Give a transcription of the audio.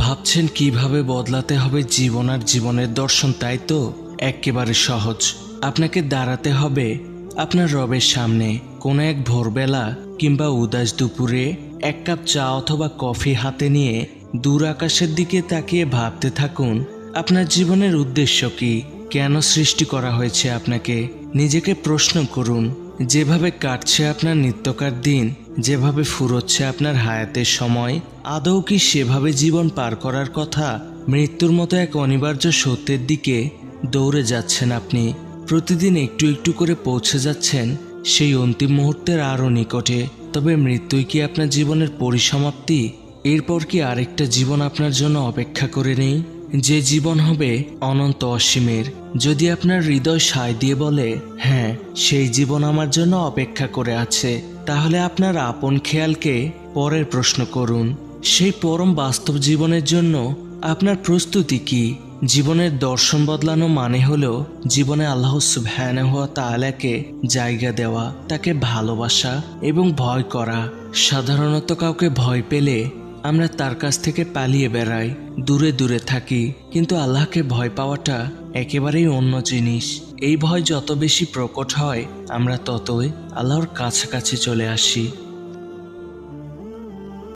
ভাবছেন কিভাবে বদলাতে হবে জীবন আর জীবনের দর্শন, তাই তো? একেবারে সহজ। আপনাকে দাঁড়াতে হবে আপনার রবের সামনে কোনো এক ভোরবেলা কিংবা উদাস দুপুরে, এক কাপ চা অথবা কফি হাতে নিয়ে দূর আকাশের দিকে তাকিয়ে ভাবতে থাকুন আপনার জীবনের উদ্দেশ্য কি, কেন সৃষ্টি করা হয়েছে আপনাকে। নিজেকে প্রশ্ন করুন, যেভাবে কাটছে আপনার নিত্যকার দিন, যেভাবে ফুরোচ্ছে আপনার হায়াতের সময়, আদৌ কি সেভাবে জীবন পার করার কথা? মৃত্যুর মতো এক অনিবার্য সত্যের দিকে দৌড়ে যাচ্ছেন আপনি। প্রতিদিন একটু একটু করে পৌঁছে যাচ্ছেন সেই অন্তিম মুহূর্তের আরও নিকটে। তবে মৃত্যুই কি আপনার জীবনের পরিসমাপ্তি? এরপর কি আরেকটা জীবন আপনার জন্য অপেক্ষা করে নেই, যে জীবন হবে অনন্ত অসীমের? যদি আপনার হৃদয় সায় দিয়ে বলে হ্যাঁ, সেই জীবন আমার জন্য অপেক্ষা করে আছে, তাহলে আপনার আপন খেয়ালকে পরের প্রশ্ন করুন, সেই পরম বাস্তব জীবনের জন্য আপনার প্রস্তুতি কি? জীবনের দর্শন বদলানো মানে হলো জীবনে আল্লাহ সুবহানাহু ওয়া তাআলাকে জায়গা দেওয়া, তাকে ভালোবাসা এবং ভয় করা। সাধারণত কাউকে ভয় পেলে আমরা তার কাছ থেকে পালিয়ে বেড়াই, দূরে দূরে থাকি, কিন্তু আল্লাহকে ভয় পাওয়াটা একেবারেই অন্য জিনিস। এই ভয় যত বেশি প্রকট হয় আমরা ততই আল্লাহর কাছাকাছি চলে আসি।